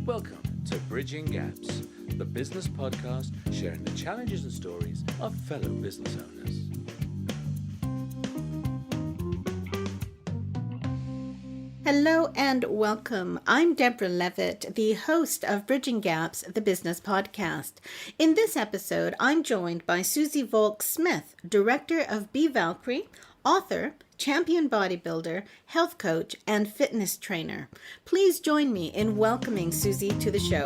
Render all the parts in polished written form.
Welcome to Bridging Gaps, the business podcast sharing the challenges and stories of fellow business owners. Hello and welcome. I'm Deborah Levitt, the host of Bridging Gaps, the business podcast. In this episode, I'm joined by Suzie Volkes-Smith, director of Be Valkyrie, author, champion bodybuilder, health coach, and fitness trainer. Please join me in welcoming Suzie to the show.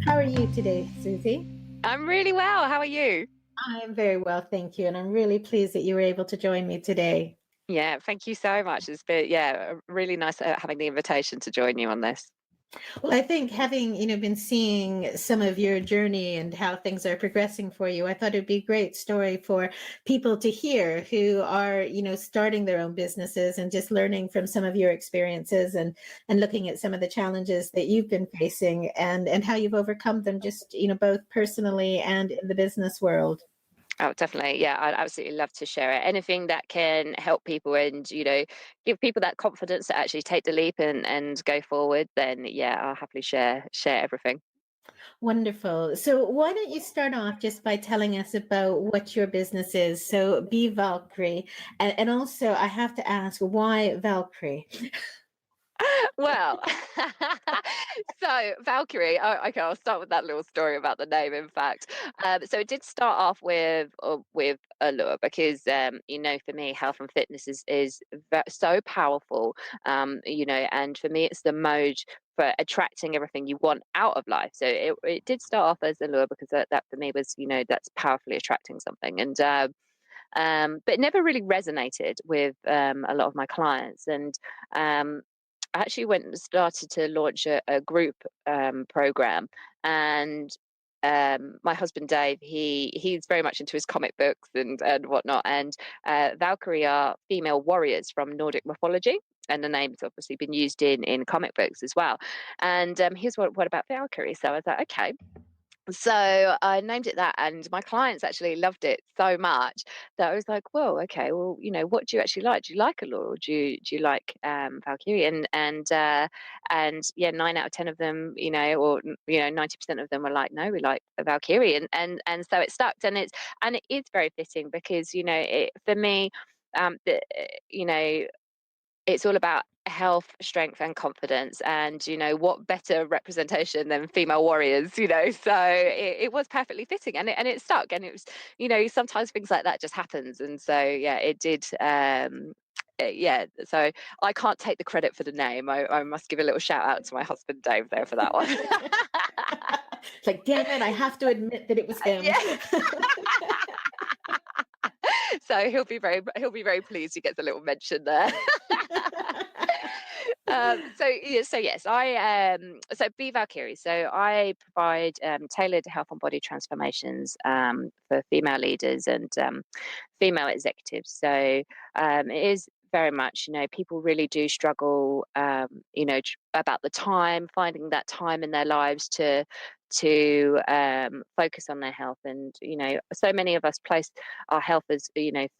How are you today, Suzie? I'm really well. How are you? I'm very well, thank you. And I'm really pleased that you were able to join me today. Yeah, thank you so much. It's been, really nice having the invitation to join you on this. Well, I think having, been seeing some of your journey and how things are progressing for you, I thought it'd be a great story for people to hear who are, starting their own businesses and just learning from some of your experiences and looking at some of the challenges that you've been facing and how you've overcome them just, both personally and in the business world. Oh, definitely. Yeah, I'd absolutely love to share it. Anything that can help people and, give people that confidence to actually take the leap and go forward, then yeah, I'll happily share everything. Wonderful. So why don't you start off just by telling us about what your business is? So Be Valkyrie. And also I have to ask, why Valkyrie? Well, so Valkyrie, okay, I'll start with that little story about the name, in fact. So it did start off with allure because, for me, health and fitness is so powerful, and for me, it's the mode for attracting everything you want out of life. So it did start off as allure because that for me was, that's powerfully attracting something. And but it never really resonated with a lot of my clients. And I actually went and started to launch a group program. And my husband Dave, he's very much into his comic books and whatnot. And Valkyrie are female warriors from Nordic mythology. And the name's obviously been used in comic books as well. And here's what about Valkyrie? So I was like, okay. So I named it that, and my clients actually loved it so much that I was like, "Well, okay, well, what do you actually like? Do you like Allure, or do you like Valkyrie?" And yeah, 9 out of 10 of them, or 90% of them were like, "No, we like Valkyrie," and so it stuck, and it is very fitting because for me, it's all about health, strength, and confidence. And what better representation than female warriors? So it was perfectly fitting, and it stuck. And it was, sometimes things like that just happens. And so yeah, it did. So I can't take the credit for the name. I must give a little shout out to my husband Dave there for that one. It's like, damn it, I have to admit that it was him. Yeah. So he'll be very pleased he gets a little mention there. So Be Valkyrie. So I provide tailored health and body transformations for female leaders and female executives. So it is very much, people really do struggle, about the time, finding that time in their lives to focus on their health. And so many of us place our health as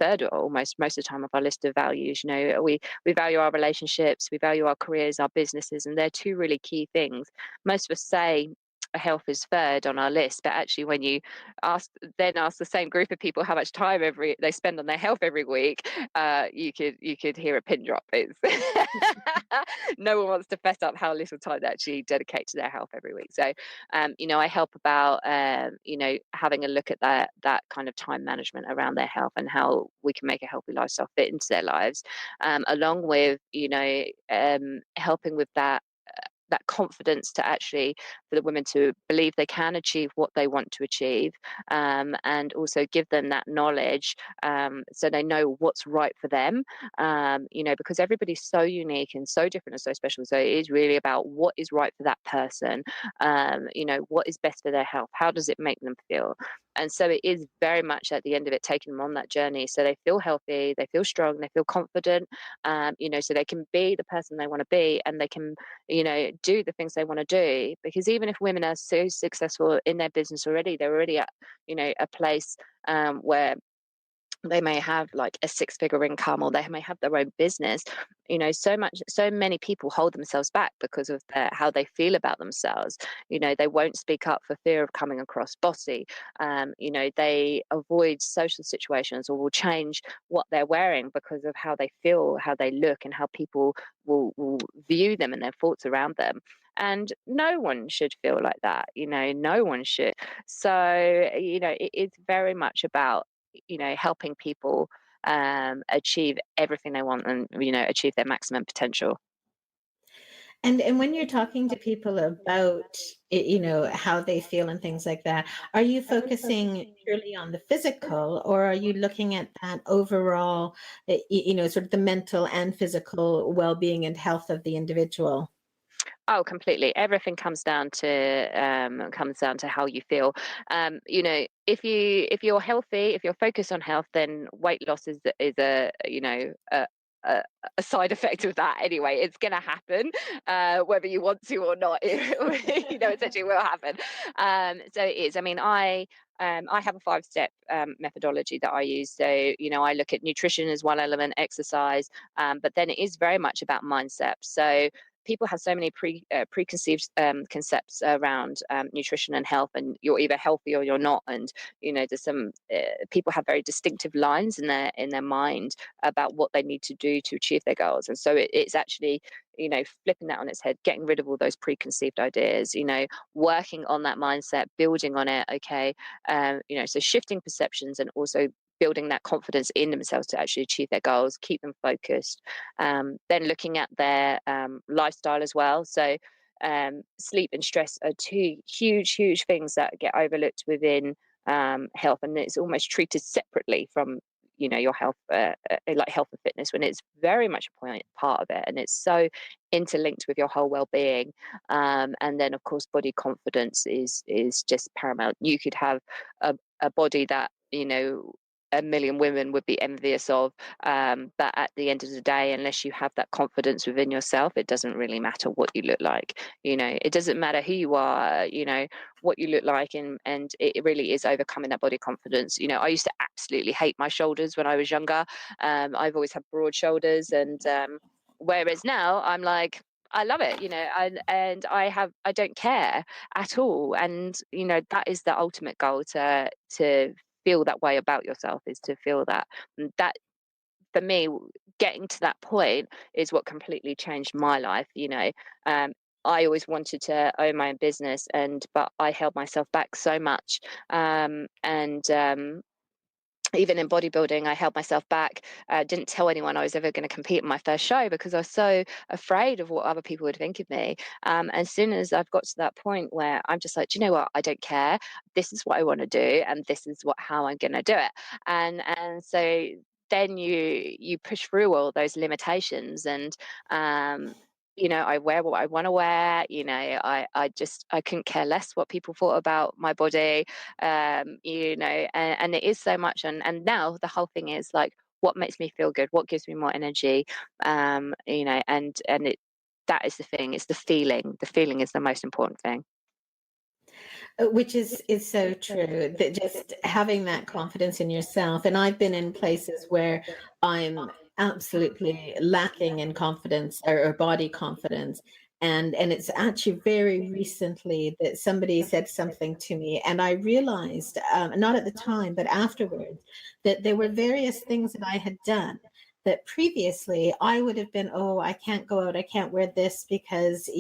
third, or almost most of the time, of our list of values. We value our relationships, we value our careers, our businesses, and they're two really key things. Most of us say health is third on our list, but actually when you ask the same group of people how much time they spend on their health every week, you could hear a pin drop. It's no one wants to fess up how little time they actually dedicate to their health every week. So I help about having a look at that kind of time management around their health and how we can make a healthy lifestyle fit into their lives, along with helping with that confidence to actually, for the women to believe they can achieve what they want to achieve, and also give them that knowledge, so they know what's right for them, because everybody's so unique and so different and so special. So it is really about what is right for that person, what is best for their health, how does it make them feel. And so it is very much at the end of it taking them on that journey so they feel healthy, they feel strong, they feel confident, so they can be the person they want to be, and they can do the things they want to do. Because even if women are so successful in their business already, they're already at a place where they may have like a six-figure income, or they may have their own business. So many people hold themselves back because of how they feel about themselves. They won't speak up for fear of coming across bossy. They avoid social situations, or will change what they're wearing because of how they feel, how they look, and how people will view them and their thoughts around them. And no one should feel like that. No one should. So it's very much about helping people achieve everything they want, and achieve their maximum potential. And when you're talking to people about how they feel and things like that, are you focusing purely on the physical, or are you looking at that overall, sort of the mental and physical well-being and health of the individual? Oh, completely. Everything comes down to how you feel. If you're healthy, if you're focused on health, then weight loss is a, a side effect of that anyway. It's going to happen, whether you want to or not. Essentially will happen. So it is. I mean, I have a 5-step methodology that I use. So, I look at nutrition as one element, exercise, but then it is very much about mindset. So people have so many preconceived concepts around nutrition and health, and you're either healthy or you're not. And there's some people have very distinctive lines in their mind about what they need to do to achieve their goals. And so it's actually flipping that on its head, getting rid of all those preconceived ideas, working on that mindset, building on it. Okay. So shifting perceptions, and also building that confidence in themselves to actually achieve their goals, keep them focused. Then looking at their lifestyle as well. So sleep and stress are two huge things that get overlooked within health, and it's almost treated separately from your health, like health and fitness, when it's very much a part of it, and it's so interlinked with your whole well-being. And then of course body confidence is just paramount. You could have a body that a million women would be envious of, but at the end of the day, unless you have that confidence within yourself, it doesn't really matter what you look like. It doesn't matter who you are, what you look like, and it really is overcoming that body confidence. I used to absolutely hate my shoulders when I was younger. I've always had broad shoulders, and whereas now I'm like, I love it, and I don't care at all. And that is the ultimate goal, to feel that way about yourself, is to feel that. And that, for me, getting to that point is what completely changed my life. I always wanted to own my own business, but I held myself back so much. And even in bodybuilding, I held myself back. Didn't tell anyone I was ever going to compete in my first show, because I was so afraid of what other people would think of me. As soon as I've got to that point where I'm just like, do you know what? I don't care. This is what I want to do, and this is how I'm going to do it. So then you push through all those limitations, and I wear what I want to wear. I couldn't care less what people thought about my body. And it is so much. And now the whole thing is like, what makes me feel good? What gives me more energy? And that is the thing. It's the feeling. The feeling is the most important thing. Which is so true, that just having that confidence in yourself. And I've been in places where I'm absolutely lacking in confidence, or body confidence. And it's actually very recently that somebody said something to me, and I realized, not at the time, but afterwards, that there were various things that I had done that previously I would have been, oh, I can't go out, I can't wear this because,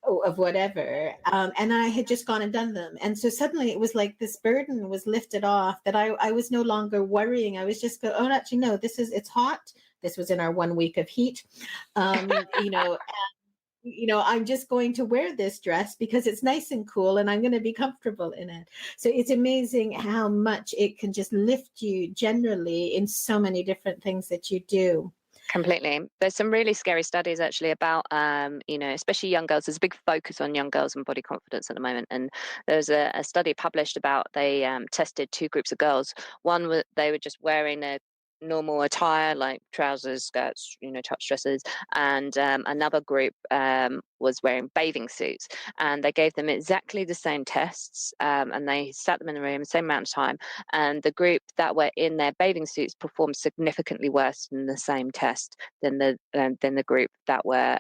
of whatever. And I had just gone and done them. And so suddenly it was like this burden was lifted off, that I was no longer worrying. I was just go, oh, actually, no, it's hot. This was in our 1 week of heat. I'm just going to wear this dress because it's nice and cool, and I'm going to be comfortable in it. So it's amazing how much it can just lift you generally in so many different things that you do. Completely. There's some really scary studies actually about, especially young girls. There's a big focus on young girls and body confidence at the moment. And there's a study published about, they tested two groups of girls. One, they were just wearing normal attire like trousers, skirts, touch dresses, and another group was wearing bathing suits, and they gave them exactly the same tests, and they sat them in the room the same amount of time, and the group that were in their bathing suits performed significantly worse in the same test than the group that were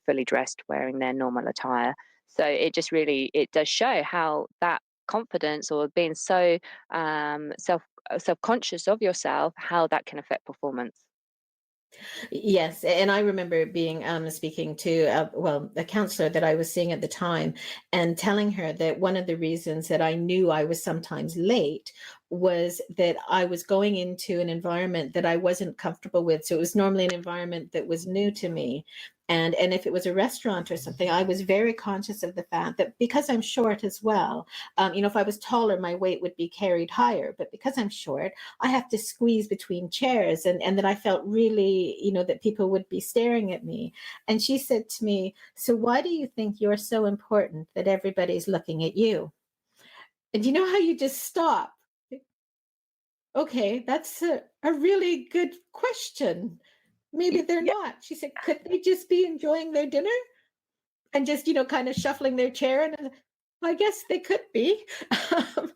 fully dressed wearing their normal attire. So it does show how that confidence, or being so self-conscious of yourself, how that can affect performance. Yes, and I remember being speaking to a counselor that I was seeing at the time, and telling her that one of the reasons that I knew I was sometimes late was that I was going into an environment that I wasn't comfortable with. So it was normally an environment that was new to me. And if it was a restaurant or something, I was very conscious of the fact that because I'm short as well, if I was taller, my weight would be carried higher. But because I'm short, I have to squeeze between chairs, and that I felt really, that people would be staring at me. And she said to me, "So why do you think you're so important that everybody's looking at you?" And you know how you just stop? Okay, that's a really good question. Maybe they're Yeah, not. She said, could they just be enjoying their dinner and just, kind of shuffling their chair? And I guess they could be. Um,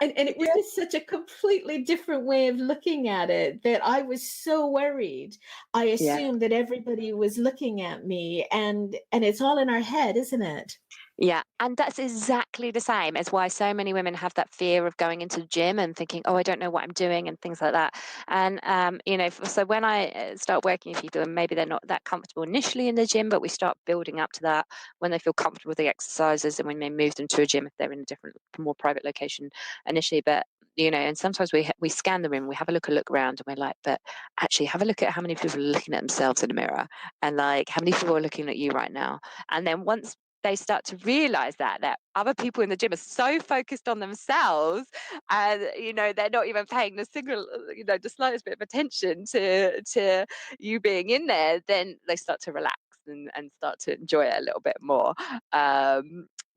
and it was yeah, just such a completely different way of looking at it that I was so worried. I yeah. assumed that everybody was looking at me, and it's all in our head, isn't it? Yeah, and that's exactly the same as why so many women have that fear of going into the gym and thinking, "Oh, I don't know what I'm doing," and things like that. And so when I start working with people, and maybe they're not that comfortable initially in the gym, but we start building up to that when they feel comfortable with the exercises, and when they move them to a gym if they're in a different, more private location initially. But and sometimes we scan the room, we have a look around, and we're like, but actually, have a look at how many people are looking at themselves in the mirror, and like how many people are looking at you right now. And then once they start to realize that other people in the gym are so focused on themselves, and they're not even paying the slightest bit of attention to you being in there, then they start to relax and start to enjoy it a little bit more.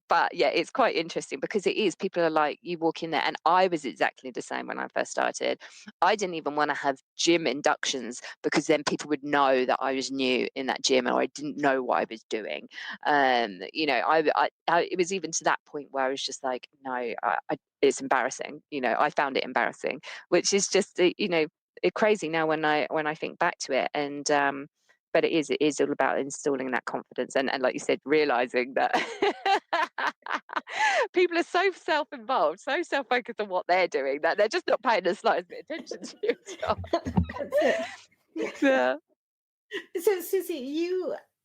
But yeah, it's quite interesting because it is, people are like, you walk in there, and I was exactly the same when I first started. I didn't even want to have gym inductions because then people would know that I was new in that gym and I didn't know what I was doing. It was even to that point where I was just like, no, it's embarrassing. I found it embarrassing, which is just, crazy now when I think back to it. And but it is all about installing that confidence, and like you said, realizing that people are so self-involved, so self-focused on what they're doing, that they're just not paying the slightest bit of attention to yourself. That's it. Yeah. So, Susie,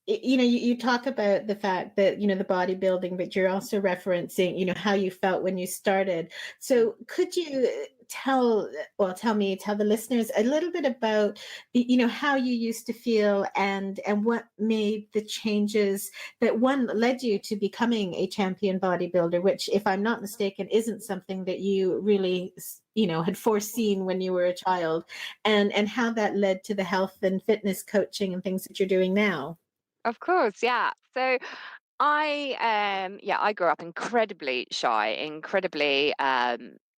you talk about the fact that, the bodybuilding, but you're also referencing, how you felt when you started. So could you tell the listeners a little bit about, how you used to feel, and what made the changes that one led you to becoming a champion bodybuilder, which, if I'm not mistaken, isn't something that you really, had foreseen when you were a child, and how that led to the health and fitness coaching and things that you're doing now. Of course, yeah. So I grew up incredibly shy, incredibly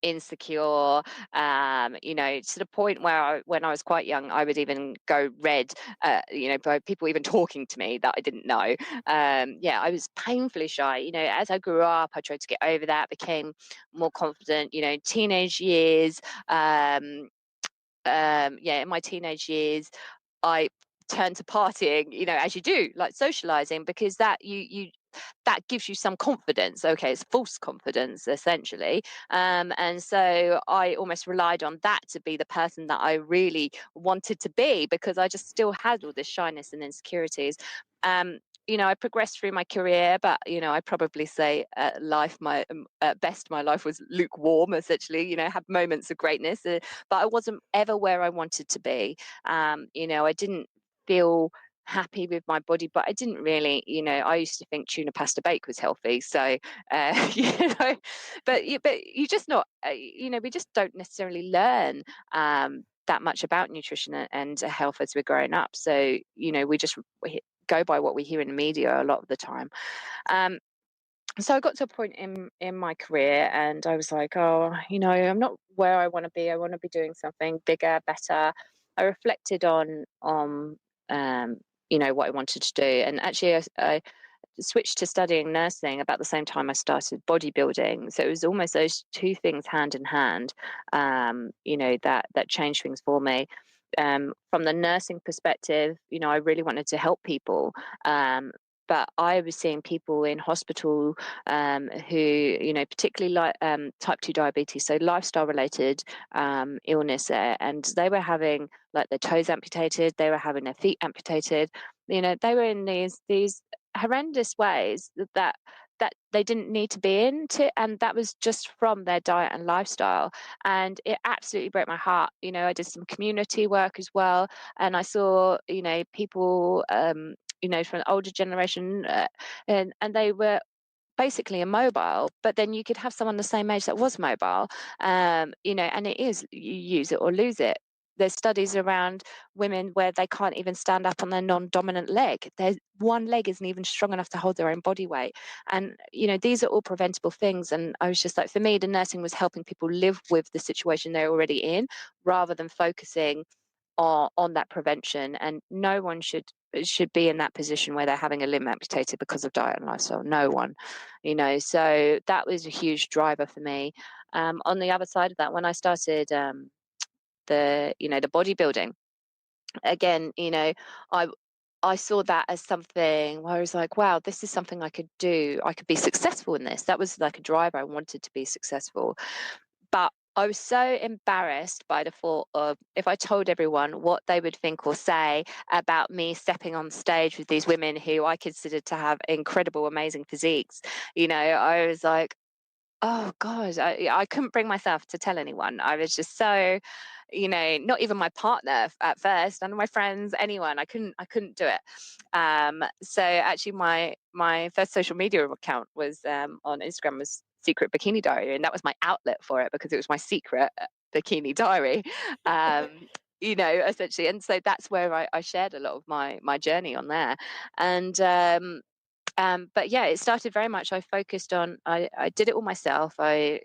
insecure, to the point where when I was quite young, I would even go red, by people even talking to me that I didn't know. I was painfully shy. As I grew up, I tried to get over that, became more confident, teenage years. In my teenage years, I turned to partying, as you do, like socializing, because that gives you some confidence. Okay, it's false confidence essentially, and so I almost relied on that to be the person that I really wanted to be, because I just still had all this shyness and insecurities. I progressed through my career, but I probably say at best my life was lukewarm. Essentially, had moments of greatness, but I wasn't ever where I wanted to be. I didn't feel happy with my body, but I didn't really, I used to think tuna pasta bake was healthy. So, but you just not, we just don't necessarily learn that much about nutrition and health as we're growing up. So, we just go by what we hear in the media a lot of the time. Um, So I got to a point in my career, and I was like, oh, I'm not where I want to be. I want to be doing something bigger, better. I reflected on um, what I wanted to do, and actually, I switched to studying nursing about the same time I started bodybuilding. So it was almost those two things hand in hand, that changed things for me. From the nursing perspective, I really wanted to help people. But I was seeing people in hospital who, particularly like type 2 diabetes, so lifestyle related illness, and they were having like their toes amputated, they were having their feet amputated. They were in these horrendous ways that they didn't need to be into, and that was just from their diet and lifestyle. And it absolutely broke my heart. I did some community work as well, and I saw people from the older generation, and they were basically immobile, but then you could have someone the same age that was mobile, and it is, you use it or lose it. There's studies around women where they can't even stand up on their non-dominant leg. Their one leg isn't even strong enough to hold their own body weight. And, these are all preventable things. And I was just like, for me, the nursing was helping people live with the situation they're already in, rather than focusing on that prevention. And no one should be in that position where they're having a limb amputated because of diet and lifestyle. No one, so that was a huge driver for me. On the other side of that, when I started the bodybuilding, again, I saw that as something where I was like, wow, this is something I could do. I could be successful in this. That was like a driver. I wanted to be successful. But I was so embarrassed by the thought of, if I told everyone, what they would think or say about me stepping on stage with these women who I considered to have incredible, amazing physiques. I was like, oh God, I couldn't bring myself to tell anyone. I was just so, not even my partner at first, none of my friends, anyone. I couldn't do it. So actually, my first social media account was on Instagram, was Secret Bikini Diary, and that was my outlet for it, because it was my secret bikini diary. Essentially, and so that's where I shared a lot of my journey on there. And but yeah, it started very much, I focused on, I did it all myself. I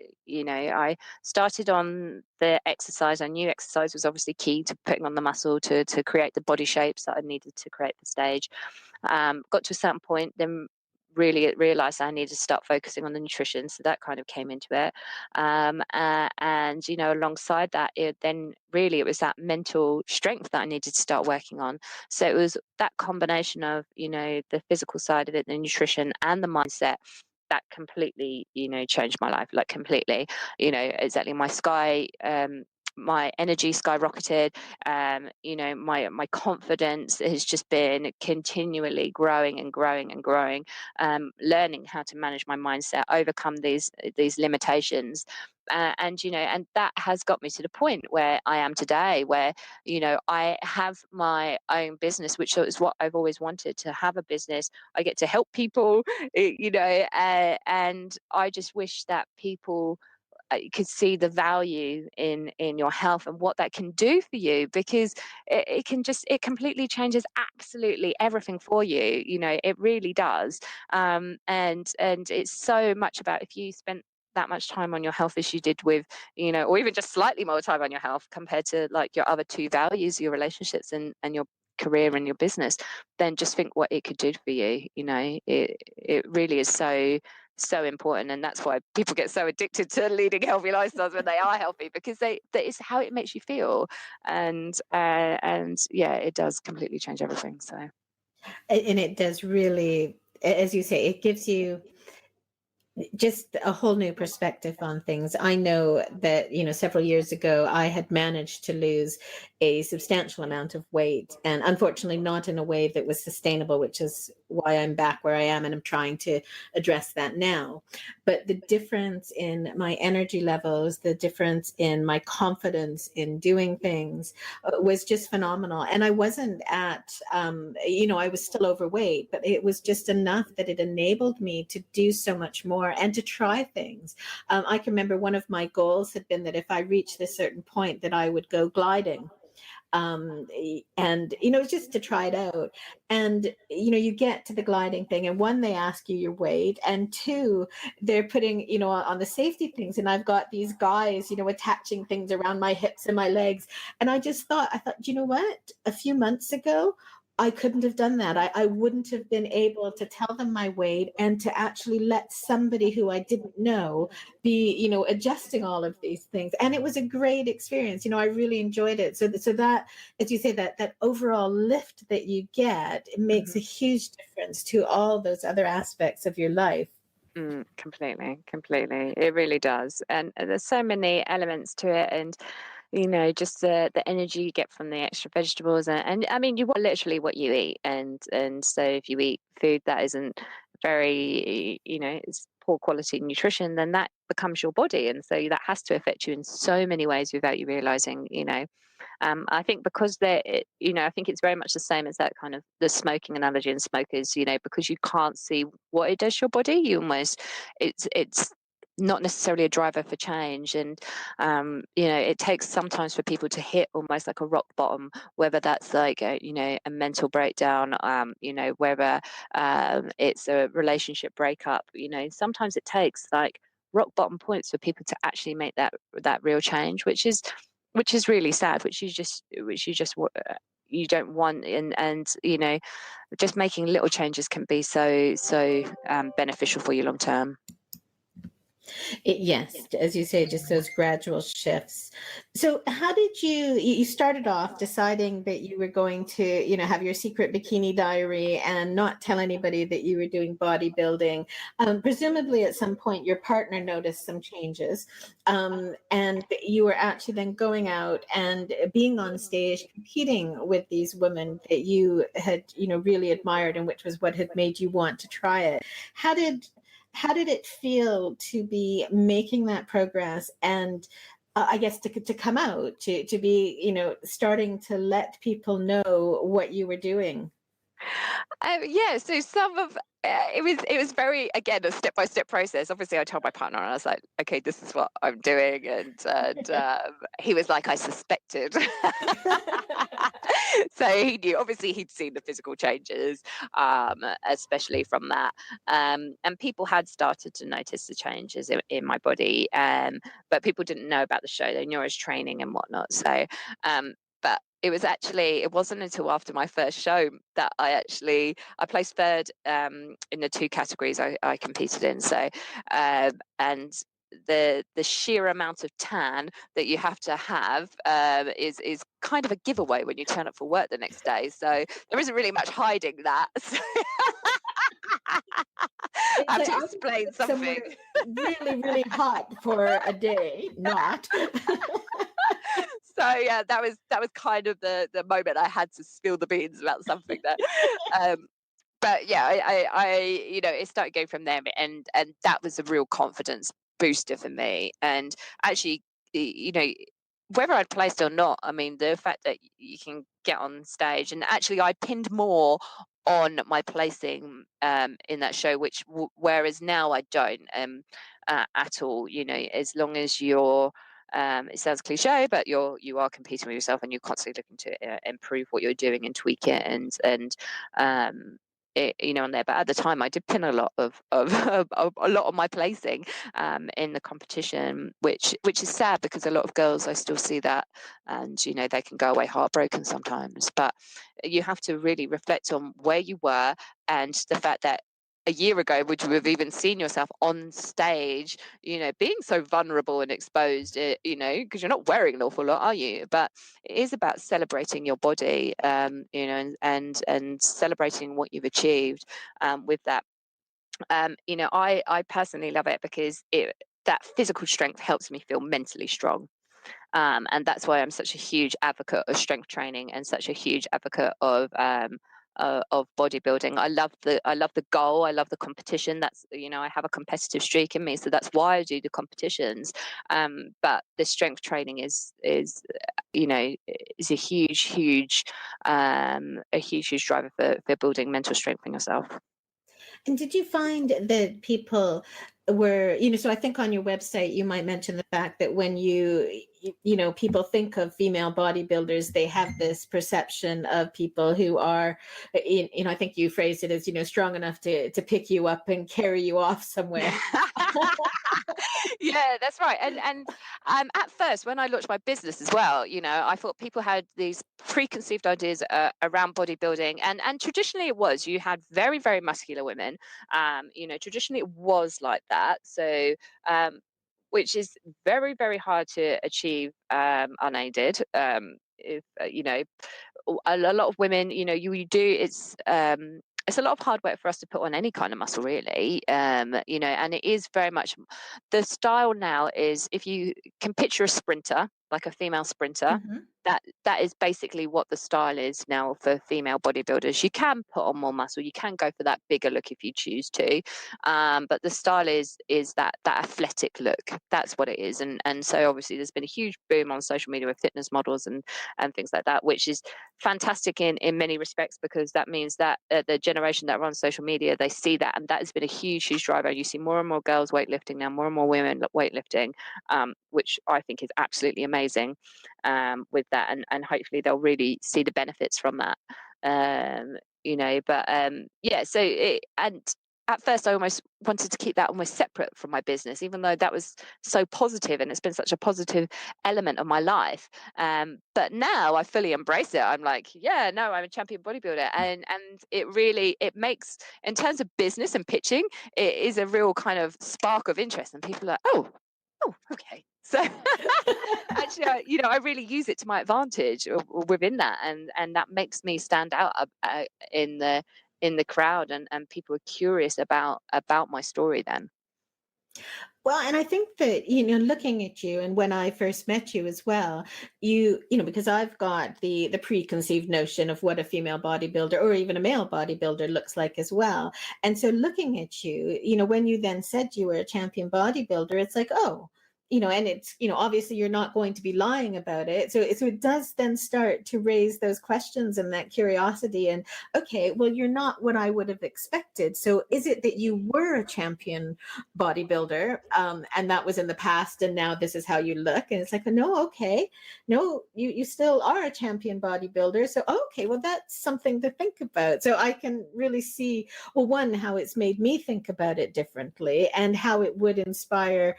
started on the exercise. I knew exercise was obviously key to putting on the muscle to create the body shapes that I needed to create the stage. Got to a certain point, then really realized I needed to start focusing on the nutrition. So that kind of came into it. And, alongside that, it was that mental strength that I needed to start working on. So it was that combination of, the physical side of it, the nutrition and the mindset, that completely, changed my life, like completely. Exactly. My energy skyrocketed. My confidence has just been continually growing and growing and growing. Learning how to manage my mindset, overcome these limitations. And that has got me to the point where I am today, where I have my own business, which is what I've always wanted, to have a business. I get to help people, and I just wish that people could see the value in your health and what that can do for you, because it completely changes absolutely everything for you. It really does. And it's so much about, if you spent that much time on your health as you did with, or even just slightly more time on your health compared to like your other two values, your relationships and your career and your business, then just think what it could do for you. It really is so important. And that's why people get so addicted to leading healthy lifestyles when they are healthy, because that is how it makes you feel. And yeah, it does completely change everything. So, and it does really, as you say, it gives you just a whole new perspective on things. I know that, several years ago, I had managed to lose a substantial amount of weight, and unfortunately not in a way that was sustainable, which is why I'm back where I am, and I'm trying to address that now. But the difference in my energy levels, the difference in my confidence in doing things was just phenomenal. And I wasn't I was still overweight, but it was just enough that it enabled me to do so much more and to try things. I can remember one of my goals had been that if I reached this certain point, that I would go gliding. And, you know, it's just to try it out. And, you know, you get to the gliding thing, and one, they ask you your weight, and two, they're putting, you know, on the safety things. And I've got these guys, you know, attaching things around my hips and my legs. And I thought, you know what? A few months ago, I couldn't have done that. I wouldn't have been able to tell them my weight and to actually let somebody who I didn't know be, you know, adjusting all of these things. And it was a great experience. You know, I really enjoyed it. So that, as you say, that overall lift that you get, it makes a huge difference to all those other aspects of your life. Completely. It really does. And there's so many elements to it. And you know, just the energy you get from the extra vegetables, and I mean, you want literally what you eat, and so if you eat food that isn't very, you know, it's poor quality nutrition, then that becomes your body, and so that has to affect you in so many ways without you realizing, you know. I think because you know, I think it's very much the same as that kind of the smoking analogy and smokers, you know, because you can't see what it does to your body, you almost, it's not necessarily a driver for change. And you know, it takes sometimes for people to hit almost like a rock bottom, whether that's like you know, a mental breakdown, you know, whether it's a relationship breakup. You know, sometimes it takes like rock bottom points for people to actually make that real change, which is really sad, which you just you don't want. And you know, just making little changes can be so beneficial for you long term. Yes, as you say, just those gradual shifts. So how did you started off deciding that you were going to, you know, have your secret bikini diary and not tell anybody that you were doing bodybuilding. Presumably at some point your partner noticed some changes, and you were actually then going out and being on stage competing with these women that you had, you know, really admired, and which was what had made you want to try it. How did how did it feel to be making that progress, and I guess to come out, to be, you know, starting to let people know what you were doing? Yeah, so some of it was very, again, a step by step process. Obviously, I told my partner, and I was like, "Okay, this is what I'm doing," and he was like, "I suspected." So he knew. Obviously, he'd seen the physical changes, especially from that, and people had started to notice the changes in my body, but people didn't know about the show. They knew I was training and whatnot. So, but it wasn't until after my first show that I placed third in the two categories I competed in. So and the sheer amount of tan that you have to have is kind of a giveaway when you turn up for work the next day. So there isn't really much hiding that. So I It's have like to I was explain something. somewhere really, really hot for a day, not. So yeah, that was kind of the moment I had to spill the beans about something that um but yeah, I you know, it started going from there, and that was a real confidence booster for me. And actually, you know, whether I'd placed or not, I mean, the fact that you can get on stage, and actually, I pinned more on my placing in that show, which whereas now I don't at all. You know, as long as you're it sounds cliche, but you are competing with yourself, and you're constantly looking to improve what you're doing and tweak it, and um, you know, on there. But at the time, I did pin a lot of a lot of my placing in the competition, which is sad, because a lot of girls, I still see that, and you know, they can go away heartbroken sometimes. But you have to really reflect on where you were, and the fact that a year ago, would you have even seen yourself on stage, you know, being so vulnerable and exposed, you know, because you're not wearing an awful lot, are you? But it is about celebrating your body, you know, and celebrating what you've achieved with that. You know, I personally love it because that physical strength helps me feel mentally strong. And that's why I'm such a huge advocate of strength training, and such a huge advocate of bodybuilding. I love the goal. I love the competition. That's, you know, I have a competitive streak in me, so that's why I do the competitions. But the strength training is you know, is a huge driver for building mental strength in yourself. And did you find that people were, you know, so I think on your website, you might mention the fact that when people think of female bodybuilders, they have this perception of people who are, I think you phrased it as, strong enough to pick you up and carry you off somewhere. Yeah, that's right. And at first, when I launched my business as well, I thought people had these preconceived ideas around bodybuilding, and traditionally it was, you had very, very muscular women. Traditionally it was like that. So which is very, very hard to achieve unaided. If a lot of women, you do, it's a lot of hard work for us to put on any kind of muscle, really. And it is very much, the style now is, if you can picture a sprinter, like a female sprinter, Mm-hmm. that is basically what the style is now for female bodybuilders. You can put on more muscle, you can go for that bigger look if you choose to, but the style is that athletic look. That's what it is. And so obviously there's been a huge boom on social media with fitness models and things like that, which is fantastic in many respects, because that means that the generation that runs social media, they see that, and that has been a huge driver. You see more and more girls weightlifting now, more and more women weightlifting, which I think is absolutely amazing, with that, and hopefully they'll really see the benefits from that. And at first I almost wanted to keep that almost separate from my business, even though that was so positive and it's been such a positive element of my life. But now I fully embrace it. I'm like, yeah, no, I'm a champion bodybuilder. And it makes, in terms of business and pitching, it is a real kind of spark of interest. And people are like, oh, okay. So actually, I really use it to my advantage within that. And that makes me stand out in the crowd, and people are curious about my story then. Well, and I think that, looking at you, and when I first met you as well, because I've got the preconceived notion of what a female bodybuilder or even a male bodybuilder looks like as well. And so looking at you, when you then said you were a champion bodybuilder, it's like, oh, and it's, obviously you're not going to be lying about it. So it does then start to raise those questions and that curiosity. And okay, well, you're not what I would have expected. So is it that you were a champion bodybuilder, and that was in the past, and now this is how you look? And it's like, no, okay, no, you still are a champion bodybuilder. So okay, well, that's something to think about. So I can really see, well, one, how it's made me think about it differently, and how it would inspire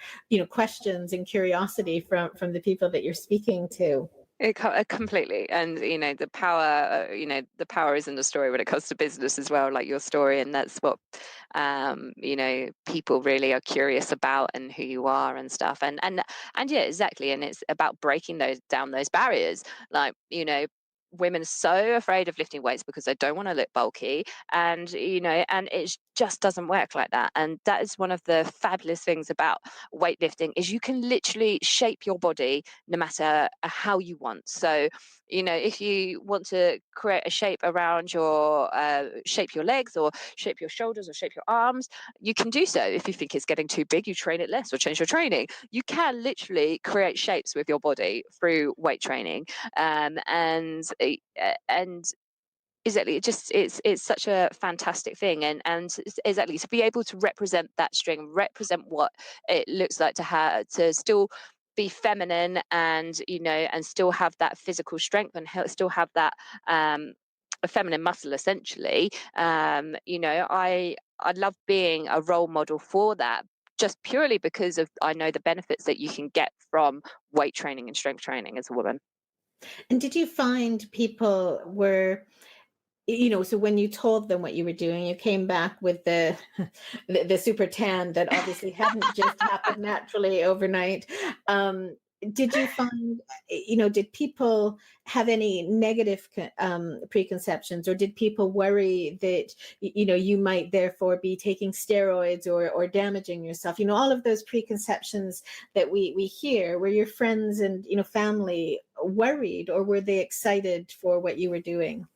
questions and curiosity from the people that you're speaking to. Completely. And the power is in the story when it comes to business as well, like your story. And that's what people really are curious about, and who you are and stuff. And yeah, exactly. And it's about breaking down those barriers. Like, women are so afraid of lifting weights because they don't want to look bulky, and and it just doesn't work like that. And that is one of the fabulous things about weightlifting, is you can literally shape your body no matter how you want. So if you want to create a shape around shape your legs, or shape your shoulders, or shape your arms, you can do so. If you think it's getting too big, you train it less or change your training. You can literally create shapes with your body through weight training. And exactly, it's such a fantastic thing. And exactly, to be able to represent that string, represent what it looks like to still be feminine, and and still have that physical strength, and still have that a feminine muscle, essentially. I love being a role model for that, just purely because of, I know the benefits that you can get from weight training and strength training as a woman. And did you find people were, so when you told them what you were doing, you came back with the super tan that obviously hadn't just happened naturally overnight. Did you find, did people have any negative preconceptions, or did people worry that, you might therefore be taking steroids or damaging yourself? All of those preconceptions that we hear. Were your friends and, family worried, or were they excited for what you were doing?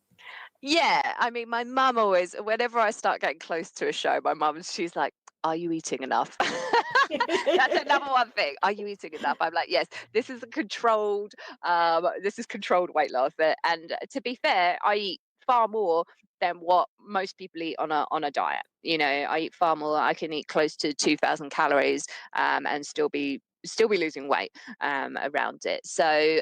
Yeah, I mean, my mum always, whenever I start getting close to a show, she's like, "Are you eating enough?" That's the number one thing. Are you eating enough? I'm like, yes, this is controlled weight loss. And to be fair, I eat far more than what most people eat on a diet. I eat far more. I can eat close to 2,000 calories, and still be still be losing weight around it. So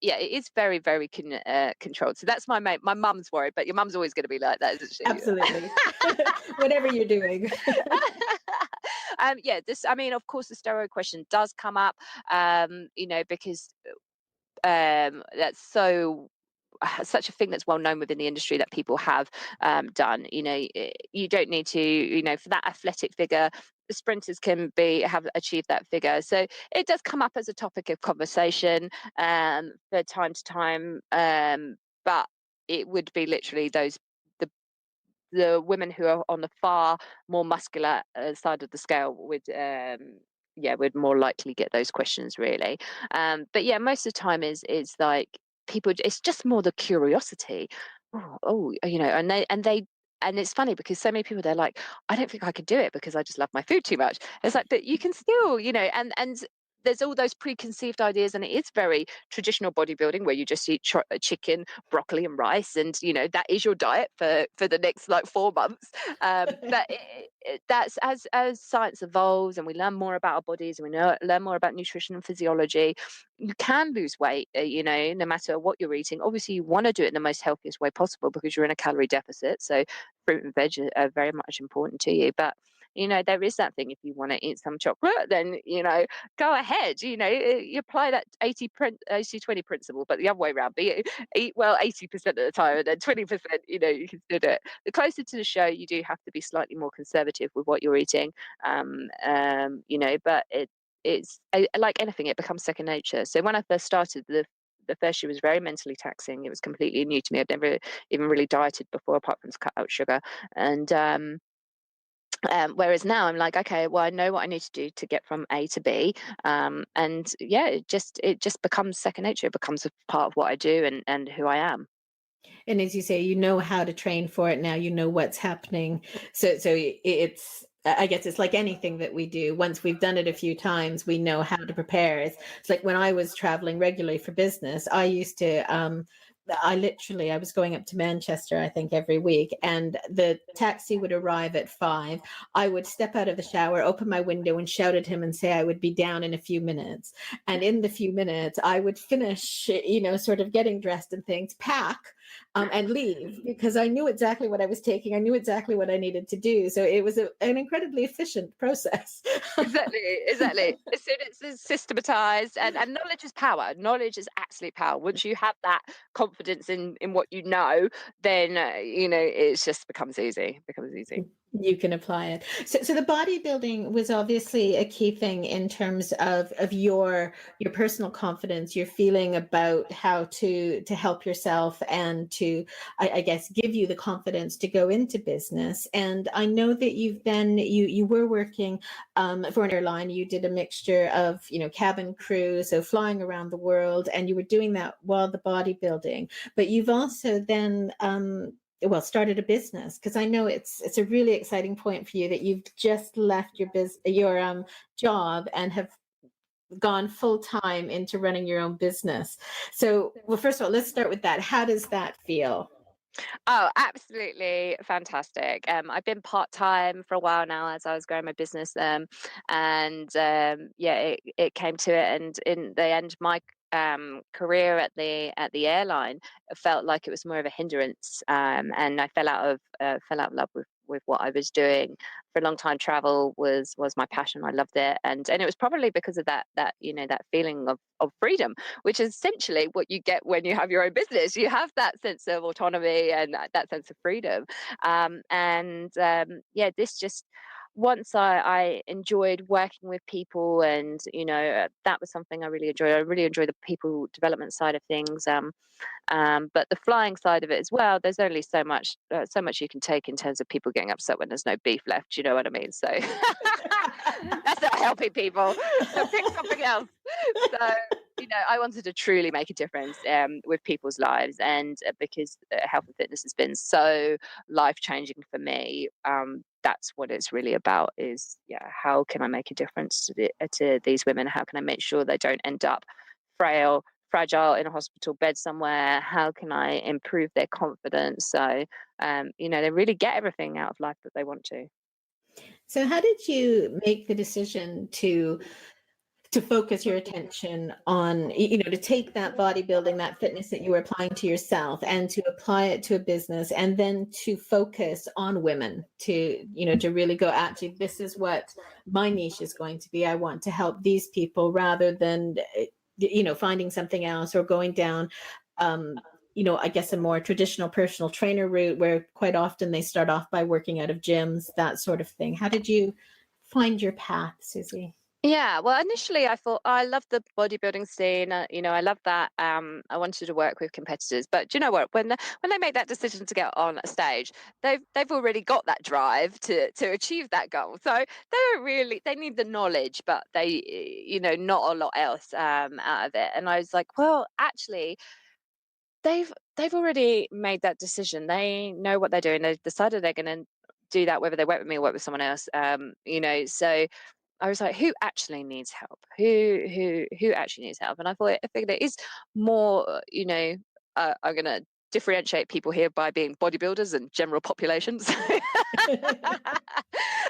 yeah, it is very, very controlled. So that's my mum's worry, but your mum's always going to be like that, isn't she? Absolutely. Whatever you're doing. Yeah, I mean, of course, the steroid question does come up, because that's such a thing that's well known within the industry that people have done. You don't need to, for that athletic figure, the sprinters can have achieved that figure. So it does come up as a topic of conversation for time to time, but it would be literally the women who are on the far more muscular side of the scale would more likely get those questions, really. But yeah, most of the time is like people, it's just more the curiosity. And it's funny because so many people, they're like, I don't think I could do it because I just love my food too much. It's like, but you can still, and there's all those preconceived ideas, and it is very traditional bodybuilding where you just eat chicken, broccoli, and rice, and that is your diet for the next like 4 months. But that's as science evolves and we learn more about our bodies and we learn more about nutrition and physiology, you can lose weight. No matter what you're eating. Obviously, you want to do it in the most healthiest way possible because you're in a calorie deficit. So fruit and veg are very much important to you, but there is that thing. If you want to eat some chocolate, then go ahead. You apply that 80-20 principle, but the other way around. Be eat well 80% of the time, and then 20%. You can still do it. The closer to the show, you do have to be slightly more conservative with what you're eating. But it's like anything; it becomes second nature. So when I first started, the first year was very mentally taxing. It was completely new to me. I'd never even really dieted before, apart from to cut out sugar. And whereas now I'm like, okay, well, I know what I need to do to get from A to B, and yeah, it just becomes second nature. It becomes a part of what I do and who I am. And as you say, you know how to train for it now. You know what's happening. So it's, I guess it's like anything that we do. Once we've done it a few times, we know how to prepare. It's like when I was traveling regularly for business, I used to I was going up to Manchester, I think, every week, and the taxi would arrive at 5. I would step out of the shower, open my window, and shout at him and say I would be down in a few minutes. And in the few minutes, I would finish, sort of getting dressed and things, pack, and leave, because I knew exactly what I was taking. I knew exactly what I needed to do. So it was an incredibly efficient process. Exactly. As soon as it's systematized, and knowledge is power. Knowledge is absolute power. Once you have that confidence in what you know, then it just becomes easy. You can apply it. So the bodybuilding was obviously a key thing in terms of your personal confidence, your feeling about how to help yourself and to, I guess, give you the confidence to go into business. And I know that you were working for an airline. You did a mixture of, cabin crew, so flying around the world, and you were doing that while the bodybuilding. But you've also then started a business, because I know it's a really exciting point for you that you've just left your job and have gone full time into running your own business. So, well, first of all, let's start with that. How does that feel? Oh, absolutely fantastic. I've been part-time for a while now as I was growing my business. Yeah, it came to it. And in the end, my career at the airline felt like it was more of a hindrance. And I fell out of love with what I was doing. For a long time, travel was my passion. I loved it. And it was probably because of that that feeling of freedom, which is essentially what you get when you have your own business. You have that sense of autonomy and that sense of freedom. Yeah, this just, once I enjoyed working with people, and that was something I really enjoyed. I really enjoy the people development side of things. But the flying side of it as well, there's only so much you can take in terms of people getting upset when there's no beef left. You know what I mean? So that's not helping people. So pick something else. So I wanted to truly make a difference with people's lives, and because health and fitness has been so life-changing for me, that's what it's really about. Is how can I make a difference to these women? How can I make sure they don't end up fragile in a hospital bed somewhere? How can I improve their confidence so they really get everything out of life that they want to? So how did you make the decision to to focus your attention on, to take that bodybuilding, that fitness that you were applying to yourself and to apply it to a business, and then to focus on women, to, to really go, actually, this is what my niche is going to be. I want to help these people, rather than, finding something else or going down, I guess a more traditional personal trainer route, where quite often they start off by working out of gyms, that sort of thing. How did you find your path, Suzie? Yeah, well, initially I thought I loved the bodybuilding scene. I love that. I wanted to work with competitors, but do you know what? When they make that decision to get on a stage, they've already got that drive to achieve that goal. So they need the knowledge, but not a lot else out of it. And I was like, well, actually, they've already made that decision. They know what they're doing. They've decided they're going to do that, whether they work with me or work with someone else. So I was like, who actually needs help? Who actually needs help? And I figured it is more, I'm going to differentiate people here by being bodybuilders and general populations.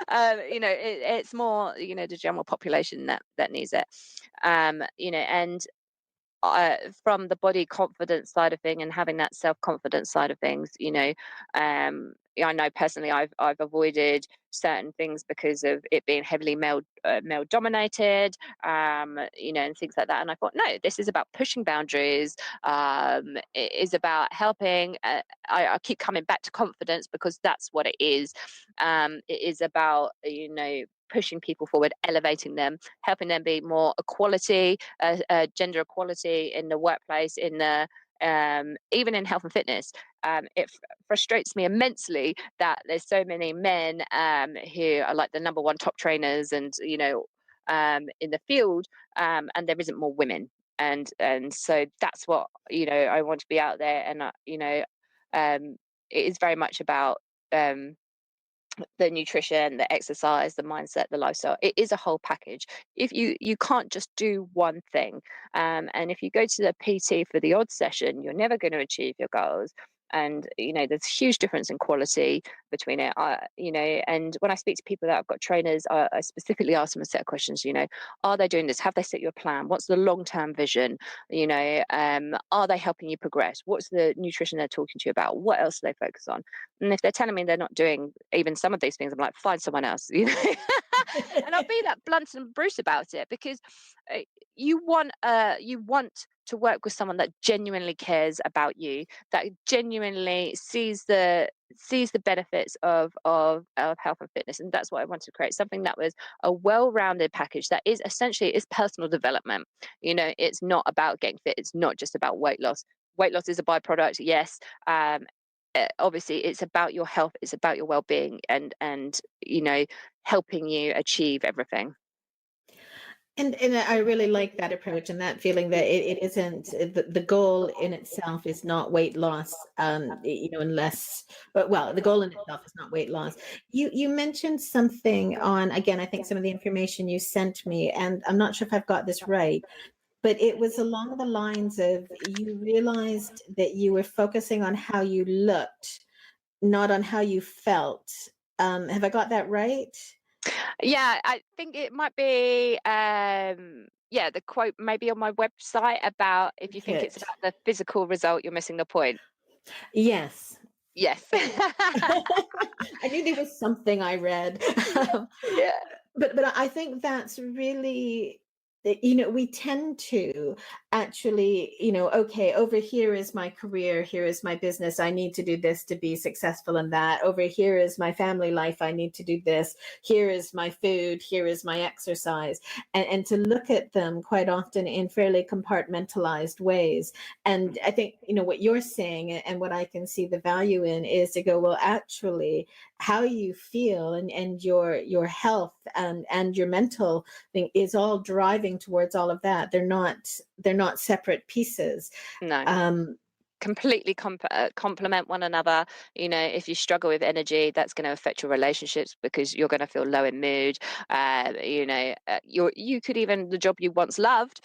It's more, the general population that needs it. And from the body confidence side of thing and having that self-confidence side of things, I know personally I've avoided certain things because of it being heavily male dominated, and things like that. And I thought, no, this is about pushing boundaries. It is about helping. I keep coming back to confidence because that's what it is. It is about, pushing people forward, elevating them, helping them be more equality, gender equality in the workplace, in the even in health and fitness. It frustrates me immensely that there's so many men who are like the number one top trainers and in the field, and there isn't more women. And so that's what I want to be out there, and it is very much about the nutrition, the exercise, the mindset, the lifestyle. It is a whole package. If you can't just do one thing, and if you go to the PT for the odd session, you're never going to achieve your goals. And there's a huge difference in quality between it. And when I speak to people that have got trainers, I specifically ask them a set of questions. Are they doing this? Have they set you a plan? What's the long-term vision? Are they helping you progress? What's the nutrition they're talking to you about? What else do they focus on? And if they're telling me they're not doing even some of these things, I'm like, find someone else. And I'll be that blunt and Bruce about it, because you want to work with someone that genuinely cares about you, that genuinely sees the benefits of health and fitness. And that's what I wanted to create, something that was a well-rounded package that is essentially personal development. It's not about getting fit. It's not just about weight loss. Weight loss is a byproduct, yes. Obviously it's about your health, it's about your well-being, and helping you achieve everything. And I really like that approach, and that feeling that it isn't the goal in itself is not weight loss, unless, but well, the goal in itself is not weight loss. You mentioned something on, again, I think some of the information you sent me, and I'm not sure if I've got this right, but it was along the lines of, you realized that you were focusing on how you looked, not on how you felt. Have I got that right? Yeah, I think it might be the quote maybe on my website about, if you think it's Good. about the physical result, you're missing the point. Yes. Yes. I knew there was something I read. Yeah. But I think that's really, we tend to actually, okay, over here is my career, here is my business, I need to do this to be successful in that. Over here is my family life, I need to do this. Here is my food, here is my exercise. And to look at them quite often in fairly compartmentalized ways. And I think, what you're saying, and what I can see the value in, is to go, well, actually, how you feel and your health and your mental thing is all driving towards all of that. They're not separate pieces. No. completely complement one another. If you struggle with energy, that's going to affect your relationships because you're going to feel low in mood. You could even, the job you once loved,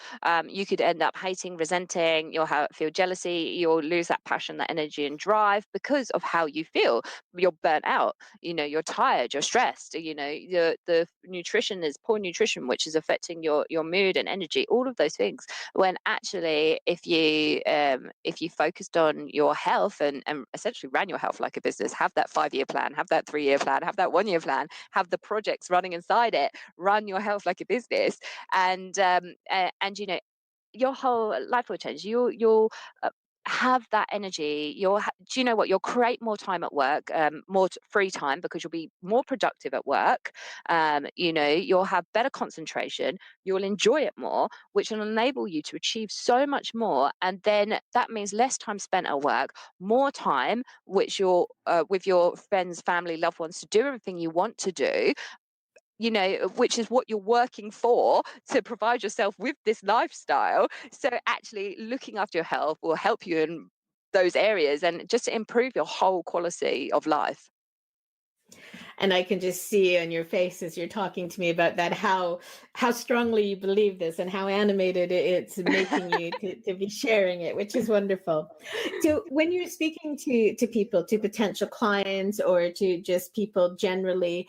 you could end up hating, resenting. You'll feel jealousy. You'll lose that passion, that energy and drive because of how you feel. You're burnt out. You're tired. You're stressed. The nutrition is poor nutrition, which is affecting your mood and energy. All of those things. When actually, if you focused on your health and essentially ran your health like a business, have that 5-year plan, have that 3-year plan, have that 1-year plan, have the projects running inside it, run your health like a business, and your whole life will change. You'll have that energy. Do you know what? You'll create more time at work, more free time, because you'll be more productive at work. You'll have better concentration. You'll enjoy it more, which will enable you to achieve so much more. And then that means less time spent at work, more time which you're with your friends, family, loved ones, to do everything you want to do, which is what you're working for, to provide yourself with this lifestyle. So actually looking after your health will help you in those areas and just to improve your whole quality of life. And I can just see on your face as you're talking to me about that, how strongly you believe this and how animated it's making you to be sharing it, which is wonderful. So when you're speaking to people, to potential clients or to just people generally,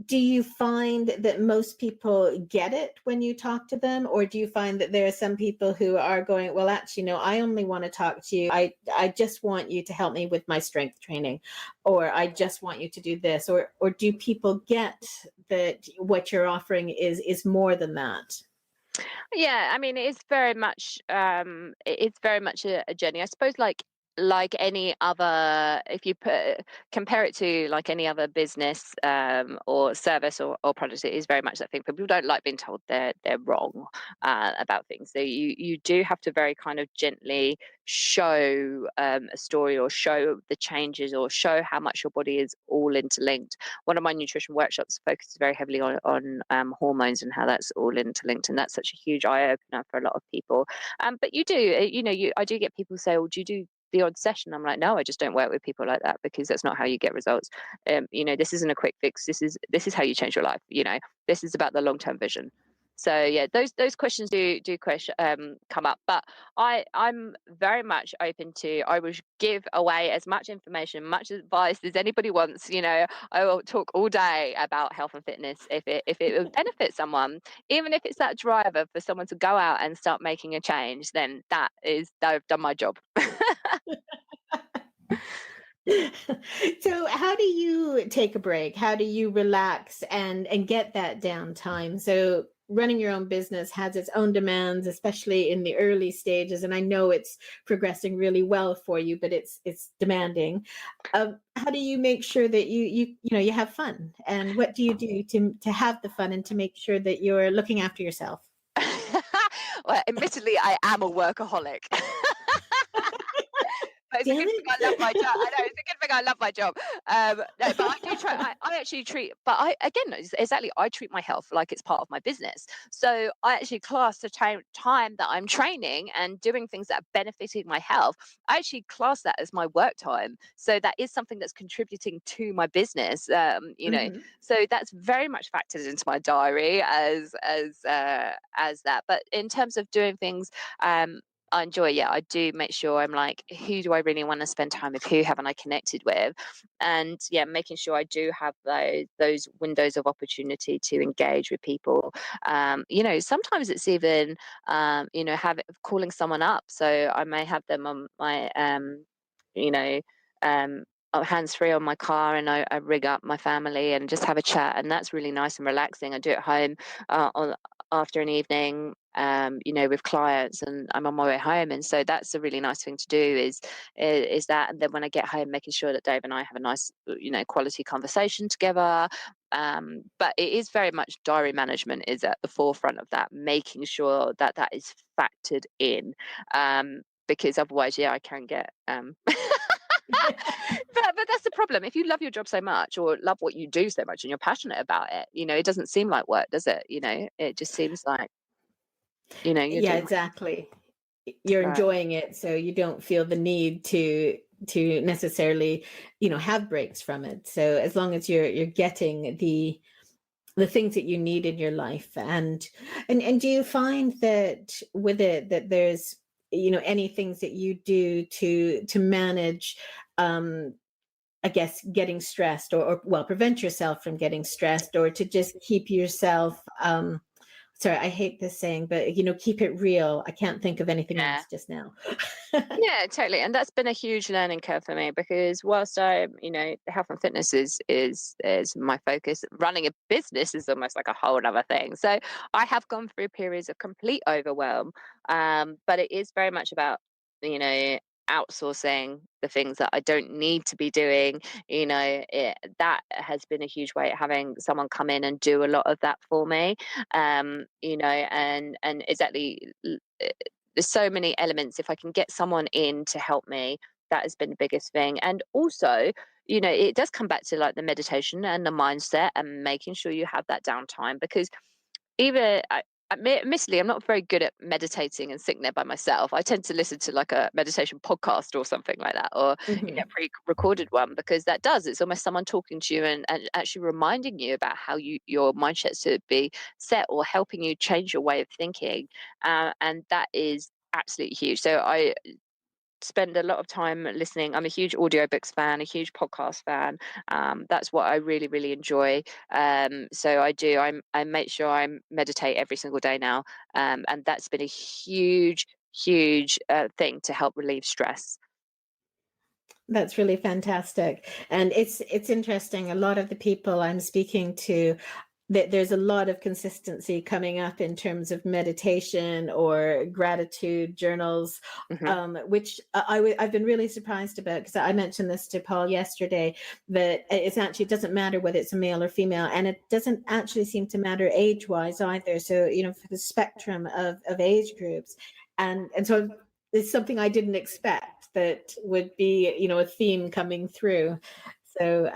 do you find that most people get it when you talk to them? Or do you find that there are some people who are going, well, actually, no, I only want to talk to you. I just want you to help me with my strength training, or I just want you to do this. Or do people get that what you're offering is more than that? Yeah, I mean, it's very much a journey. I suppose like any other, if you compare it to like any other business or service or product, it is very much that thing. People don't like being told they're wrong about things. So you do have to very kind of gently show a story, or show the changes, or show how much your body is all interlinked. One of my nutrition workshops focuses very heavily on hormones and how that's all interlinked, and that's such a huge eye opener for a lot of people. But you do, I do get people say, "Oh, do you do the odd session?" I'm like, no, I just don't work with people like that, because that's not how you get results. This isn't a quick fix. This is how you change your life. This is about the long-term vision. So yeah, those questions do come up, but I'm very much open to. I will give away as much information, much advice as anybody wants. I will talk all day about health and fitness if it will benefit someone, even if it's that driver for someone to go out and start making a change. Then I've done my job. So how do you take a break? How do you relax and get that downtime? So running your own business has its own demands, especially in the early stages. And I know it's progressing really well for you, but it's demanding. How do you make sure that you have fun? And what do you do to have the fun and to make sure that you're looking after yourself? Well, admittedly, I am a workaholic. But it's a Damn good thing I love my job. I know, it's a good thing I love my job. No, but I do try. I actually treat. But I treat my health like it's part of my business. So I actually class the time that I'm training and doing things that are benefiting my health. I actually class that as my work time. So that is something that's contributing to my business. Mm-hmm. So that's very much factored into my diary as that. But in terms of doing things, I enjoy, yeah, I do make sure I'm like, who do I really want to spend time with? Who haven't I connected with? And yeah, making sure I do have those windows of opportunity to engage with people. Sometimes it's even, calling someone up. So I may have them on my, hands free on my car, and I rig up my family and just have a chat, and that's really nice and relaxing. I do it at home after an evening, with clients, and I'm on my way home, and so that's a really nice thing to do. Is that, and then when I get home, making sure that Dave and I have a nice, quality conversation together. But it is very much diary management is at the forefront of that, making sure that is factored in, because otherwise, yeah, I can get. But that's the problem. If you love your job so much, or love what you do so much, and you're passionate about it, it doesn't seem like work, does it? It just seems like, you're Yeah, doing. exactly. you're Right. enjoying it, so you don't feel the need to necessarily, have breaks from it. So as long as you're getting the things that you need in your life, and do you find that with it that there's any things that you do to manage, um I guess, getting stressed, or well, prevent yourself from getting stressed, or to just keep yourself, sorry, I hate this saying, but keep it real. I can't think of anything Yeah. else just now. Yeah, totally. And that's been a huge learning curve for me because whilst health and fitness is my focus, running a business is almost like a whole other thing. So I have gone through periods of complete overwhelm. But it is very much about, you know, outsourcing the things that I don't need to be doing. That has been a huge way, having someone come in and do a lot of that for me. And exactly, there's so many elements. If I can get someone in to help me, that has been the biggest thing. And also, it does come back to like the meditation and the mindset and making sure you have that downtime, because even admittedly, I'm not very good at meditating and sitting there by myself. I tend to listen to like a meditation podcast or something like that, or Mhm. pre-recorded one, because it's almost someone talking to you and actually reminding you about how your mindset should be set, or helping you change your way of thinking. And that is absolutely huge. So I spend a lot of time listening. I'm a huge audiobooks fan, a huge podcast fan. That's what I really, really enjoy. So I make sure I meditate every single day now, and that's been a huge, huge thing to help relieve stress. That's really fantastic. And it's interesting. A lot of the people I'm speaking to, that there's a lot of consistency coming up in terms of meditation or gratitude journals, Hmm. which I've been really surprised about, because I mentioned this to Paul yesterday, that it's actually, it doesn't matter whether it's a male or female, and it doesn't actually seem to matter age wise either. So, for the spectrum of age groups. And so it's something I didn't expect that would be, a theme coming through. So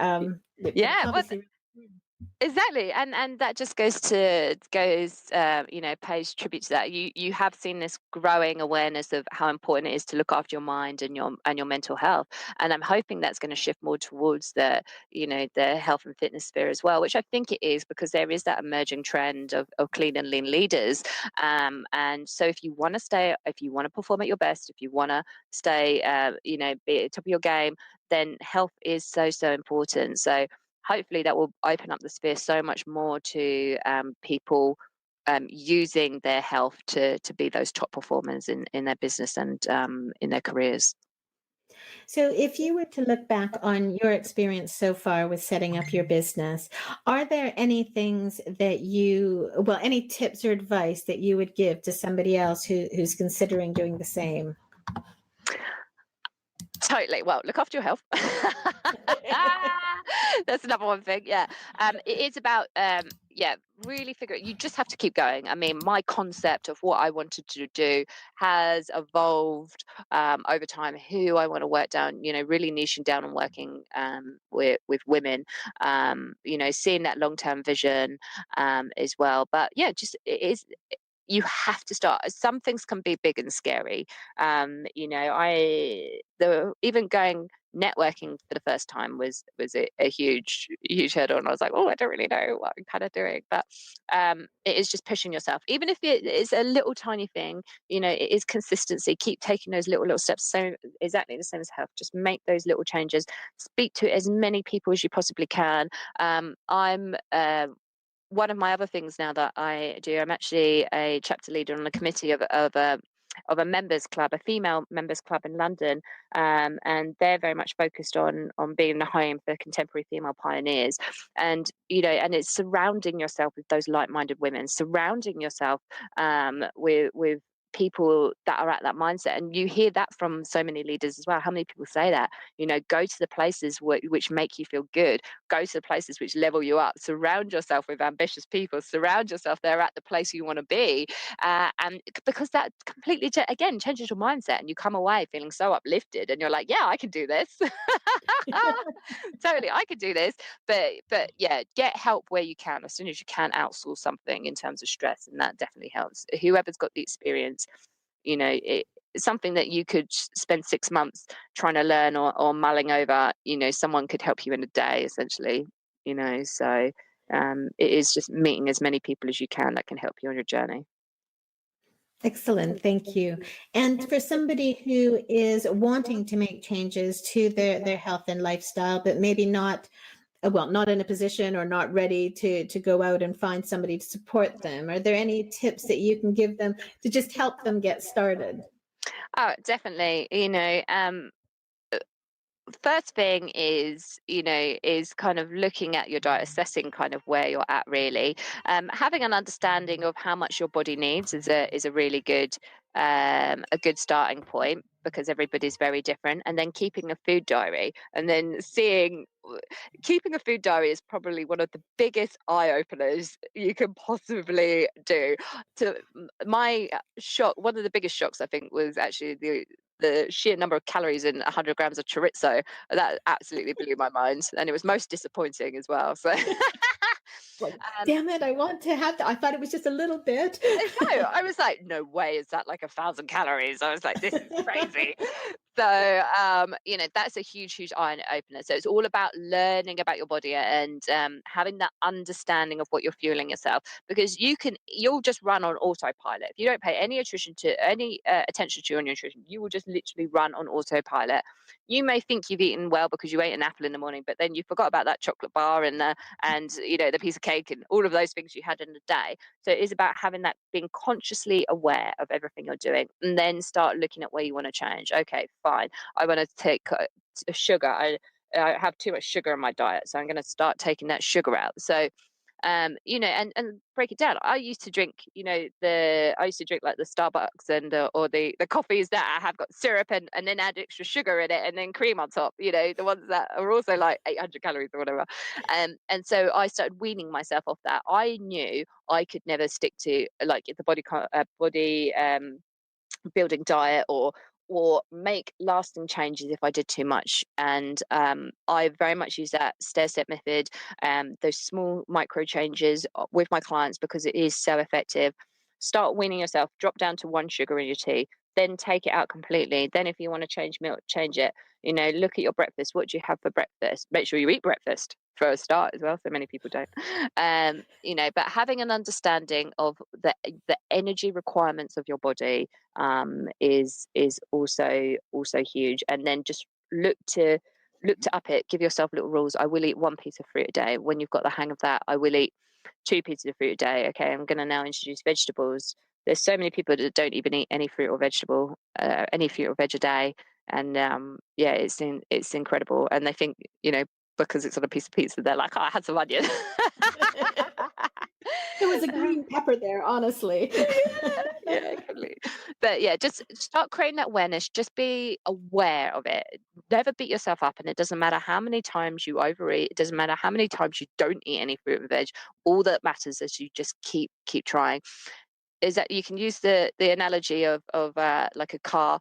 it's Yeah, well, obviously. exactly, and that just pays tribute to that. You have seen this growing awareness of how important it is to look after your mind and your mental health, and I'm hoping that's going to shift more towards the health and fitness sphere as well, which I think it is, because there is that emerging trend of clean and lean leaders. And so if you want to perform at your best, if you want to stay, be at the top of your game, then health is so important. So hopefully that will open up the sphere so much more to people using their health to be those top performers in their business and in their careers. So, if you were to look back on your experience so far with setting up your business, are there any things that any tips or advice that you would give to somebody else who's considering doing the same? Totally. Well, look after your health. That's another one thing. Yeah. It is about really figure. You just have to keep going. I mean, my concept of what I wanted to do has evolved over time. Who I want to work down, really niching down and working with women. Seeing that long term vision as well. But yeah, just it is. You have to start. Some things can be big and scary. Even going networking for the first time was a huge hurdle, and I was like, oh, I don't really know what I'm kind of doing. But it is just pushing yourself, even if it is a little tiny thing. It is consistency. Keep taking those little steps. So exactly the same as health. Just make those little changes. Speak to as many people as you possibly can. I'm one of my other things now that I do, I'm actually a chapter leader on the committee of a members club, a female members club in London, and they're very much focused on being the home for contemporary female pioneers, and and it's surrounding yourself with those like-minded women, surrounding yourself with people that are at that mindset. And you hear that from so many leaders as well. How many people say that? Go to the places which make you feel good, go to the places which level you up, surround yourself with ambitious people, surround yourself there at the place you want to be, and because that completely again changes your mindset, and you come away feeling so uplifted, and you're like, yeah, I can do this. Totally, I could do this. But yeah, get help where you can. As soon as you can, outsource something in terms of stress, and that definitely helps. Whoever's got the experience, something that you could spend 6 months trying to learn or mulling over, someone could help you in a day, essentially, so it is just meeting as many people as you can that can help you on your journey. Excellent. Thank you. And for somebody who is wanting to make changes to their health and lifestyle, but maybe not in a position or not ready to go out and find somebody to support them, are there any tips that you can give them to just help them get started? Oh, definitely. First thing is kind of looking at your diet, assessing kind of where you're at, really. Having an understanding of how much your body needs is a really good a good starting point, because everybody's very different. And then keeping a food diary, and then keeping a food diary is probably one of the biggest eye openers you can possibly do. To my shock, one of the biggest shocks, I think, was actually the sheer number of calories in 100 grams of chorizo. That absolutely blew my mind, and it was most disappointing as well. So Like, damn it, I want to have that. I thought it was just a little bit. no, I was like, no way is that like 1,000 calories. I was like, this is crazy. So, that's a huge eye opener. So it's all about learning about your body and having that understanding of what you're fueling yourself, because you'll just run on autopilot. If you don't pay any attention to your nutrition, you will just literally run on autopilot. You may think you've eaten well because you ate an apple in the morning, but then you forgot about that chocolate bar and the piece of cake and all of those things you had in the day. So it is about having that, being consciously aware of everything you're doing, and then start looking at where you want to change. Okay, fine. I want to take sugar. I have too much sugar in my diet, so I'm going to start taking that sugar out. So and break it down. I used to drink like the Starbucks and or the coffees that have got syrup and then add extra sugar in it and then cream on top, the ones that are also like 800 calories or whatever. And so I started weaning myself off that. I knew I could never stick to like the body building diet or make lasting changes if I did too much. And I very much use that stair step method, those small micro changes with my clients, because it is so effective. Start weaning yourself, drop down to 1 sugar in your tea, then take it out completely. Then if you want to change milk, change it. Look at your breakfast. What do you have for breakfast? Make sure you eat breakfast for a start as well. So many people don't. But having an understanding of the energy requirements of your body is also huge. And then just look to up it. Give yourself little rules. I will eat 1 piece of fruit a day. When you've got the hang of that, I will eat 2 pieces of fruit a day. Okay, I'm going to now introduce vegetables. There's so many people that don't even eat any fruit or vegetable, any fruit or veg a day, and it's incredible. And they think because it's on a piece of pizza, they're like, oh, I had some onion. There was a green pepper there, honestly. Yeah, completely. But yeah, just start creating that awareness. Just be aware of it. Never beat yourself up, and it doesn't matter how many times you overeat. It doesn't matter how many times you don't eat any fruit and veg. All that matters is you just keep trying. Is that you can use the analogy of like a car.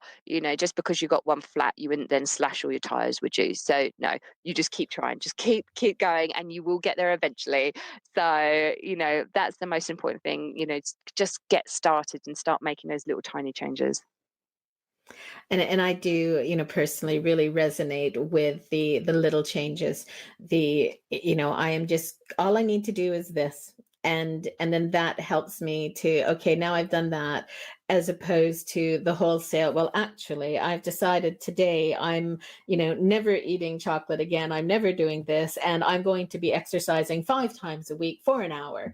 Just because you got one flat, you wouldn't then slash all your tires, would you? So no, you just keep trying, just keep going, and you will get there eventually. So that's the most important thing. Just get started and start making those little tiny changes. And I do, personally really resonate with the little changes. I am just, all I need to do is this. And then that helps me to, okay, now I've done that, as opposed to the wholesale. Well, actually, I've decided today I'm, never eating chocolate again. I'm never doing this. And I'm going to be exercising 5 times a week for an hour.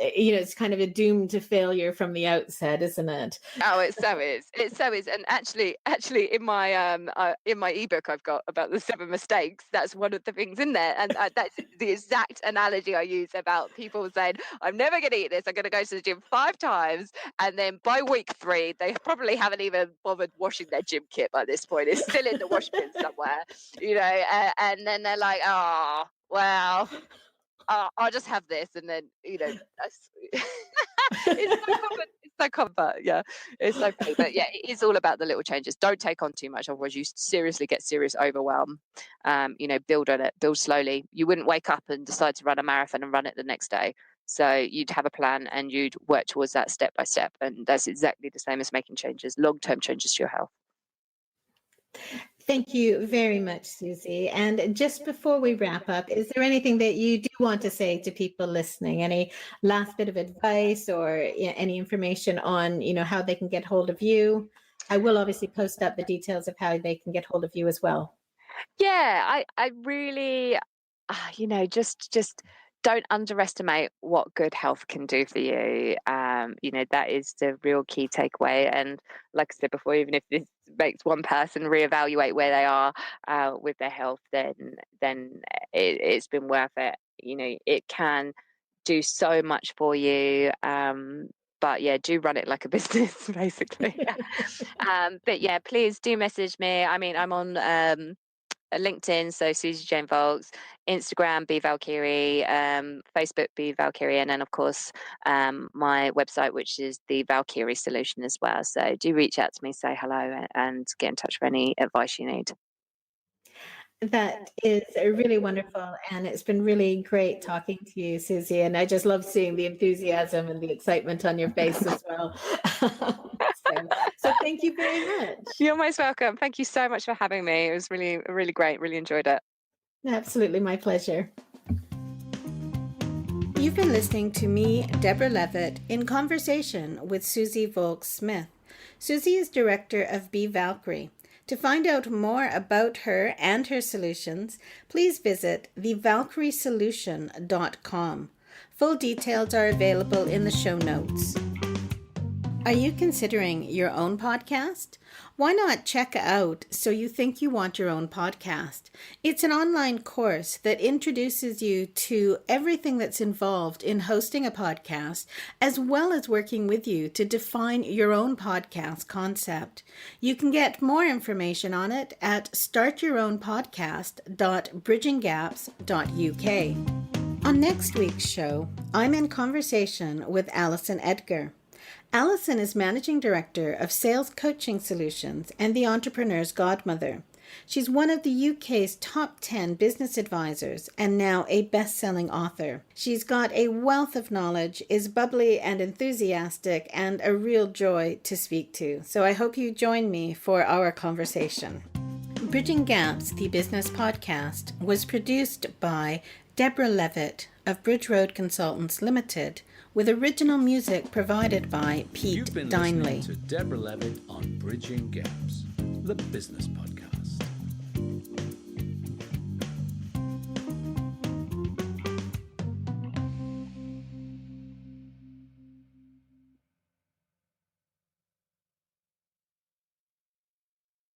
It's kind of a doom to failure from the outset, isn't it? Oh, it so is. And actually in my ebook I've got about the 7 mistakes, that's one of the things in there. And that's the exact analogy I use about people saying, I'm never going to eat this. I'm going to go to the gym 5 times. And then by week 3, they probably haven't even bothered washing their gym kit by this point. It's still in the wash bin somewhere, and then they're like, oh, well, I'll just have this. And then, that's it's so common, but yeah, it's so funny. But yeah, it is all about the little changes. Don't take on too much, otherwise you seriously get serious overwhelm. Build on it, build slowly. You wouldn't wake up and decide to run a marathon and run it the next day. So you'd have a plan and you'd work towards that step by step. And that's exactly the same as making changes, long-term changes to your health. Thank you very much, Suzie. And just before we wrap up, is there anything that you do want to say to people listening? Any last bit of advice or any information on, how they can get hold of you? I will obviously post up the details of how they can get hold of you as well. Yeah, I really, just don't underestimate what good health can do for you. That is the real key takeaway. And like I said before, even if this makes one person reevaluate where they are with their health, then it's been worth it. It can do so much for you. But yeah, do run it like a business, basically. But yeah, please do message me. I mean, I'm on LinkedIn, so Suzie Jane Volks, Instagram, Be Valkyrie, Facebook, Be Valkyrie, and then of course my website, which is the Valkyrie Solution as well. So do reach out to me, say hello, and get in touch for any advice you need. That is really wonderful. And it's been really great talking to you, Suzie. And I just love seeing the enthusiasm and the excitement on your face as well. So thank you very much. You're most welcome. Thank you so much for having me. It was really, really great. Really enjoyed it. Absolutely, my pleasure. You've been listening to me, Deborah Levitt, in conversation with Suzie Volkes-Smith. Suzie is director of Be Valkyrie. To find out more about her and her solutions, please visit thevalkyriesolution.com. Full details are available in the show notes. Are you considering your own podcast? Why not check out So You Think You Want Your Own Podcast? It's an online course that introduces you to everything that's involved in hosting a podcast, as well as working with you to define your own podcast concept. You can get more information on it at startyourownpodcast.bridginggaps.uk. On next week's show, I'm in conversation with Alison Edgar. Alison is Managing Director of Sales Coaching Solutions and the Entrepreneur's Godmother. She's one of the UK's top 10 business advisors and now a best-selling author. She's got a wealth of knowledge, is bubbly and enthusiastic, and a real joy to speak to. So I hope you join me for our conversation. Bridging Gaps, the business podcast, was produced by Deborah Levitt of Bridge Road Consultants Limited, with original music provided by Pete You've been Dineley. listening to Deborah Levitt on Bridging Gaps, the business podcast.